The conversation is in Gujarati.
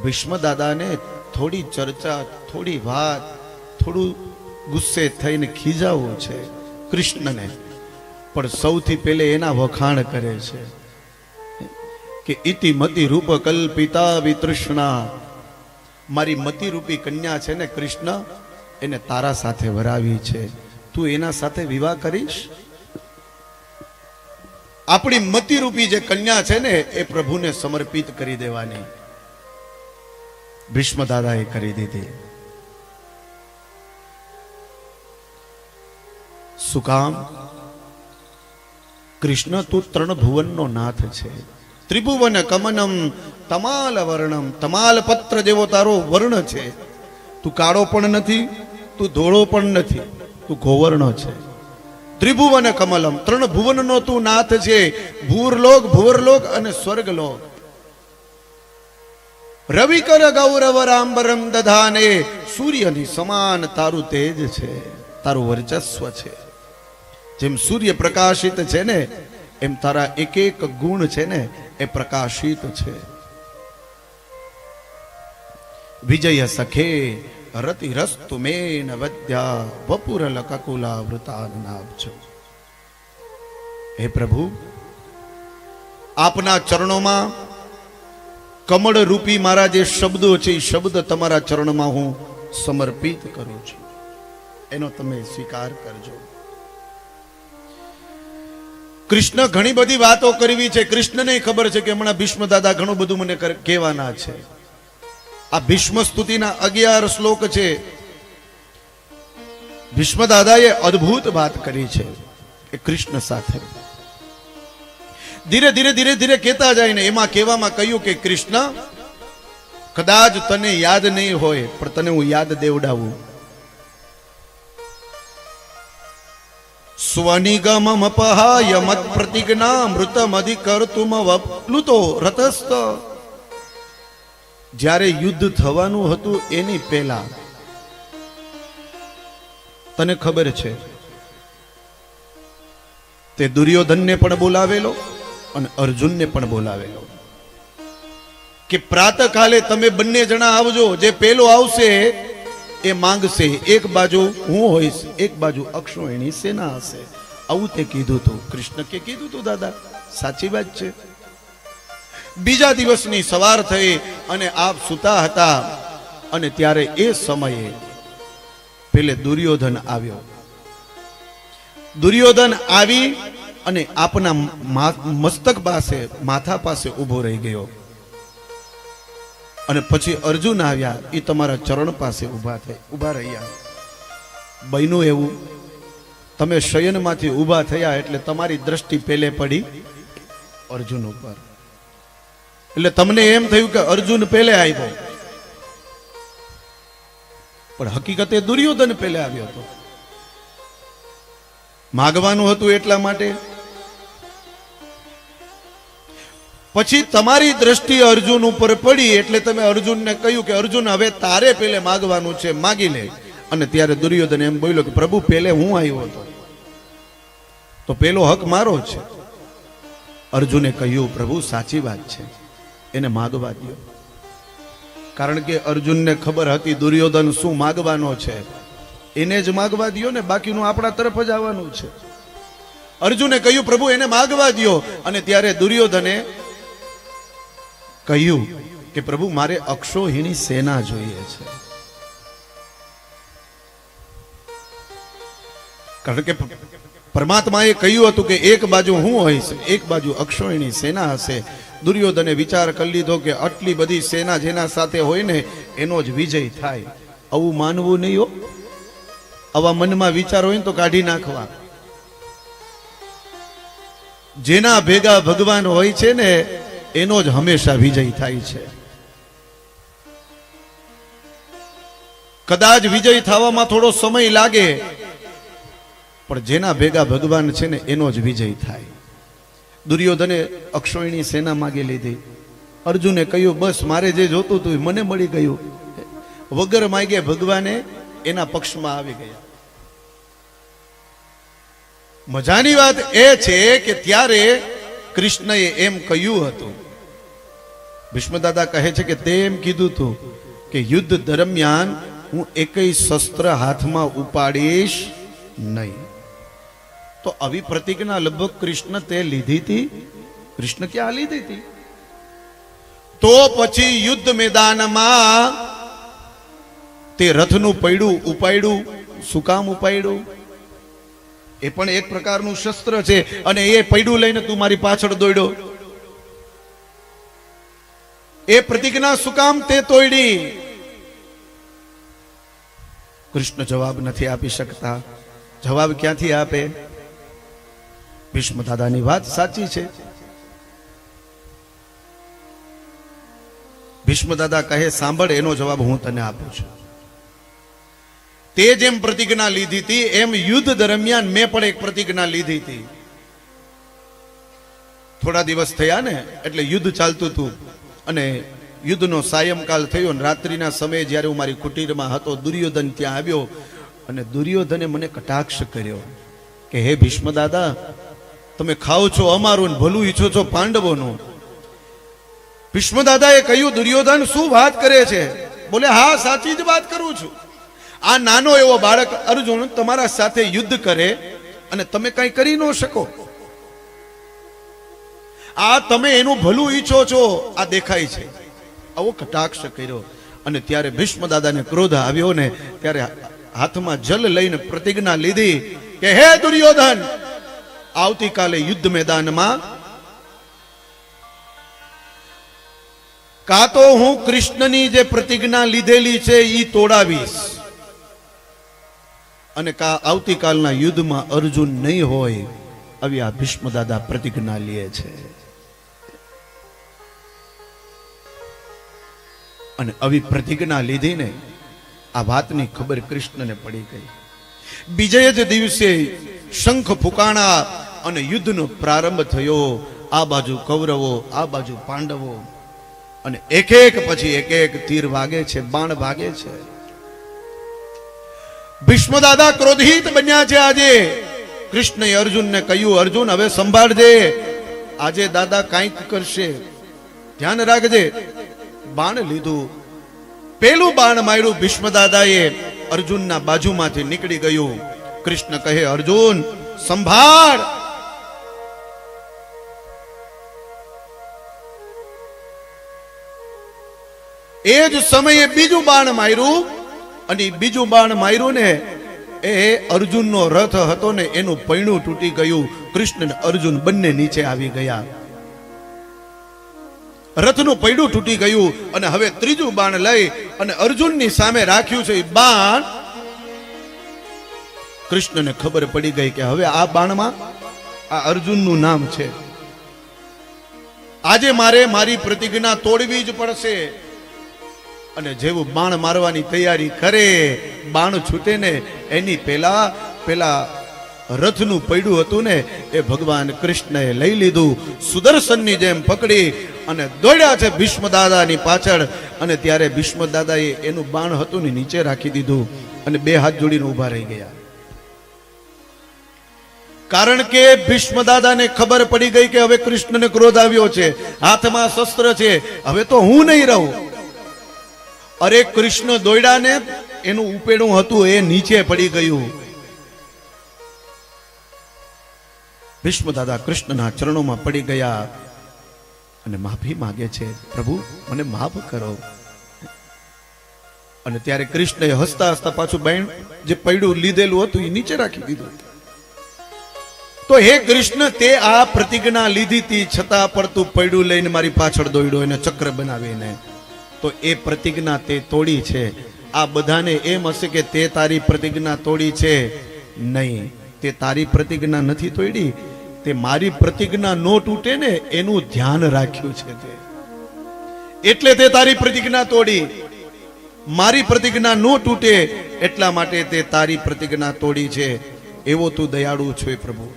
ભીષ્મ દાદાને થોડી ચર્ચા, થોડી વાત, થોડું ગુસ્સે થઈને ખીજાવવું છે કૃષ્ણને, પણ સૌથી પહેલે એના વખાણ કરે છે કે ઇતિ મતિ રૂપ કલ્પિતા વિતૃષ્ણા, મારી મતિ રૂપી કન્યા છે ને કૃષ્ણ, એને તારા સાથે વરાવી છે, તું એના સાથે વિવાહ કરીશ? આપણી મતિ રૂપી જે કન્યા છે ને એ પ્રભુને સમર્પિત કરી દેવાની. ભીષ્મ દાદાએ કરી દીધી. શું કામ? કૃષ્ણ તું ત્રણ ભુવનનો નાથ છે. ત્રિભુવન કમનમ તમાલ વર્ણમ, તમાલ પત્ર જેવો તારો વર્ણ છે. તું કાળો પણ નથી, તું ધોળો પણ નથી, તું ગોવર્ણ છે. ત્રિભુવન કમલમ, ત્રણ ભુવનનો તું નાથ છે. ભૂરલોક, ભુવરલોક અને સ્વર્ગલોક. રવિકર ગૌરવ રાંબરમ દધાને, સૂર્યની સમાન તારું તેજ છે, તારું વર્ચસ્વ છે. જેમ સૂર્ય પ્રકાશિત છે ને એમ તારા એક એક ગુણ છે ને એ પ્રકાશિત છે. વિજય સખે રતિ રસ્તુ મેન વદ્યા વપુરલ કકુલા વૃતાનાબ્જો. હે પ્રભુ, આપના ચરણોમાં કમળ રૂપી મારા જે શબ્દો છે એ શબ્દ તમારા ચરણમાં હું સમર્પિત કરું છું, એનો તમે સ્વીકાર કરજો. કૃષ્ણ ઘણી બધી વાતો કરવી છે. કૃષ્ણને ખબર છે કે હમણાં ભીષ્મ દાદા ઘણું બધું મને કહેવાના છે. આ ભીષ્મ સ્તુતિના 11 શ્લોક છે. ભીષ્મ દાદાએ અદ્ભુત વાત કરી છે કે કૃષ્ણ સાથે ધીરે ધીરે ધીરે ધીરે કહેતા જાય ને એમાં કહેવામાં કહ્યું કે કૃષ્ણ, કદાચ તને યાદ નહીં હોય પણ તને હું યાદ દેવડાવું. સ્વનિગમમ અપહાય મત પ્રતિજ્ઞા મૃતમ અધિકર્તુમ વપ્લુતો રતસ્ત. જ્યારે યુદ્ધ થવાનું હતું એની પહેલા તને ખબર છે તે દુર્યોધનને પણ બોલાવેલો અને અર્જુનને પણ બોલાવેલો કે પ્રાતકાલે તમે બંને જણા આવજો. જે પેલો આવશે એ માંગશે, એક બાજુ હું હોઈશ, એક બાજુ અક્ષોહિણી સેના હશે. આવું તે કીધું તું. કૃષ્ણ કે કીધું તું દાદા, સાચી વાત છે. બીજા દિવસની સવાર થઈ અને આપ સૂતા હતા અને ત્યારે એ સમયે પેલે દુર્યોધન આવ્યો. દુર્યોધન આવી અને આપના મસ્તક પાસે, માથા પાસે ઊભો રહી ગયો. અને પછી અર્જુન આવ્યા, એ તમારા ચરણ પાસે ઊભા રહ્યા. બન્યું એવું, તમે શયનમાંથી ઊભા થયા એટલે તમારી દ્રષ્ટિ પેલે પડી અર્જુન ઉપર. એટલે તમને એમ થયું કે અર્જુન પેલે આવ્યો, પણ હકીકતે દુર્યોધન પેલે આવ્યો હતો. માગવાનું હતું એટલા માટે. પછી તમારી દ્રષ્ટિ અર્જુન ઉપર પડી એટલે તમે અર્જુનને કહ્યું કે અર્જુન હવે તારે પેલે માગવાનું છે, માગી લે. અને ત્યારે દુર્યોધન એમ બોલ્યો કે પ્રભુ પેલે હું આવ્યો હતો તો પેલો હક મારો છે. અર્જુને કહ્યું પ્રભુ સાચી વાત છે, એને માગવા દો. કારણ કે અર્જુનને ખબર હતી દુર્યોધન શું માગવાનો છે, એને જ માગવા દો ને, બાકીનું આપણા તરફ જ આવવાનું છે. અર્જુને કહ્યું પ્રભુ એને માગવા દો. અને ત્યારે દુર્યોધને કહ્યું કે પ્રભુ મારે અક્ષોહિણી સેના જોઈએ છે. કારણ કે પરમાત્માએ કહ્યું હતું કે એક બાજુ હું હોઈશ, એક બાજુ અક્ષોહિણી સેના હશે. દુર્યોધને વિચાર કરી લીધો કે આટલી બધી સેના જેના સાથે હોય ને એનો જ વિજય થાય. આવું માનવું નહીં હો. આવા મનમાં વિચાર હોય ને તો કાઢી નાખવા. જેના ભેગા ભગવાન હોય છે ને એનો જ હંમેશા વિજય થાય છે. કદાચ વિજય થવામાં થોડો સમય લાગે પણ જેના ભેગા ભગવાન છે ને એનો જ વિજય થાય. દુર્યોધને અક્ષોહિણી સેના માગી લીધી. અર્જુને કહ્યું બસ મારે જે જોતું હતું મને મળી ગયું. વગર માગે ભગવાને એના પક્ષમાં આવી ગયા. મજાની વાત એ છે કે ત્યારે કૃષ્ણએ એમ કહ્યું હતું ભીષ્મ દાદા કહે છે કે તે એમ કીધું તું કે યુદ્ધ દરમિયાન હું એકેય શસ્ત્ર હાથમાં ઉપાડીશ નહીં. તો આવી પ્રતિજ્ઞા લગભગ કૃષ્ણ તે લીધી હતી. કૃષ્ણ ક્યાં લીધી હતી? તો પછી યુદ્ધ મેદાનમાં તે રથનું પૈડું ઉપાડ્યું. શું કામ ઉપાડ્યું? એ પણ એક પ્રકારનું શસ્ત્ર છે, અને એ પૈડું લઈને તું મારી પાછળ દોડ્યો. એ પ્રતિજ્ઞા શું કામ તે તોડી? કૃષ્ણ જવાબ નથી આપી શકતા. જવાબ ક્યાંથી આપે? ભીષ્મ દાદાની વાત સાચી છે. ભીષ્મ દાદા કહે સાંભળ, એનો જવાબ હું તને આપું છું. તે જેમ પ્રતિજ્ઞા લીધી હતી એમ યુદ્ધ દરમિયાન મેં પણ એક પ્રતિજ્ઞા લીધી હતી. થોડા દિવસ થયા ને એટલે યુદ્ધ ચાલતું હતું, અને યુદ્ધનો સાયંકાલ થયો, અને રાત્રિના સમયે જ્યારે હું મારી કુટીરમાં હતો, દુર્યોધન ત્યાં આવ્યો, અને દુર્યોધને મને કટાક્ષ કર્યો કે હે ભીષ્મ દાદા, તમે ખાઓ છો અમારું ને ભલું ઈચ્છો છો પાંડવોનું. ભીષ્મ દાદાએ કહ્યું, દુર્યોધન શું વાત કરે છે? બોલે હા, સાચી જ વાત કરું છું. આ નાનો એવો બાળક અર્જુન તમારા સાથે યુદ્ધ કરે અને તમે કઈ કરી ન શકો. આ તમે એનું ભલું ઈચ્છો છો, આ દેખાય છે. આવો કટાક્ષ કર્યો, અને ત્યારે ભીષ્મ દાદાને ક્રોધ આવ્યો ને ત્યારે હાથમાં જલ લઈને પ્રતિજ્ઞા લીધી કે હે દુર્યોધન, આવતીકાલે યુદ્ધ મેદાનમાં કાં તો હું કૃષ્ણની જે પ્રતિજ્ઞા લીધેલી છે એ તોડાવીશ, અને આવતીકાલના યુદ્ધમાં અર્જુન નહીં હોય. આવી આ ભીષ્મ દાદા પ્રતિજ્ઞા લે છે. અને આવી પ્રતિજ્ઞા લીધીને આ વાતની ખબર કૃષ્ણને પડી ગઈ. બીજે જ દિવસે શંખ ફૂંકાણા અને યુદ્ધનો પ્રારંભ થયો. આ બાજુ કૌરવો, આ બાજુ પાંડવો, અને એક એક પછી એક એક તીર વાગે છે, બાણ વાગે છે. ભીષ્મ દાદા ક્રોધિત બન્યા છે. આજે કૃષ્ણએ અર્જુનને કહ્યું, અર્જુન હવે સંભાળજે, આજે દાદા કંઈક કરશે, ધ્યાન રાખજે. બાણ લીધું, પેલું બાણ માર્યું ભીષ્મ દાદાએ, અર્જુનના બાજુમાંથી નીકળી ગયું. કૃષ્ણ કહે, અર્જુન સંભાળ. એ જ સમયે બીજું બાણ માર્યું, અને બીજું બાણ માર્યું ને એ અર્જુનનો રથ હતો ને એનું પૈણું તૂટી ગયું. કૃષ્ણ અને અર્જુન બંને નીચે આવી ગયા. રથનું પૈડું તૂટી ગયું, અને હવે ત્રીજું બાણ લઈ અને અર્જુનની સામે રાખ્યું છે. એ બાણ કૃષ્ણને ખબર પડી ગઈ કે હવે આ બાણમાં આ અર્જુનનું નામ છે. આજે મારે મારી પ્રતિજ્ઞા તોડવી જ પડશે. અને જેવું બાણ મારવાની તૈયારી કરે, બાણ છૂટે ને એની પેલા રથનું પૈડું હતું ને એ ભગવાન કૃષ્ણએ લઈ લીધું. સુદર્શનની જેમ પકડી અને દોડ્યા છે ભીષ્મ દાદાની પાછળ. અને ત્યારે ભીષ્મ દાદાએ એનું બાણ હતું ને નીચે રાખી દીધું, અને બે હાથ જોડીને ઊભા રહી ગયા. કારણ કે ભીષ્મ દાદાને ખબર પડી ગઈ કે હવે કૃષ્ણને ક્રોધ આવ્યો છે, હાથમાં શસ્ત્ર છે, હવે તો હું નહીં રહું. અરે કૃષ્ણ દોડ્યા ને એનું ઉપેડું હતું એ નીચે પડી ગયું. ભીષ્મ દાદા કૃષ્ણના ચરણોમાં પડી ગયા અને માફી માંગે છે, પ્રભુ મને માફ કરો. અને ત્યારે કૃષ્ણએ હસતા હસતા પાછું બાણ જે પૈડું લીધેલું હતું એ નીચે રાખી દીધું. તો હે કૃષ્ણ, તે આ પ્રતિજ્ઞા લીધી હતી છતાં પણ તું પૈડું લઈને મારી પાછળ દોડ્યો, એને ચક્ર બનાવીને. તો એ પ્રતિજ્ઞા તે તોડી છે. આ બધાને એમ હશે કે તે તારી પ્રતિજ્ઞા તોડી છે. નહીં, તે તારી પ્રતિજ્ઞા નથી તોડી, તે મારી પ્રતિજ્ઞા નો તૂટે ને એનું ધ્યાન રાખ્યું છે તે. એટલે તે તારી પ્રતિજ્ઞા તોડી. મારી પ્રતિજ્ઞા નો તૂટે એટલા માટે તે તારી પ્રતિજ્ઞા તોડી છે. એવો તું દયાળુ છો પ્રભુ.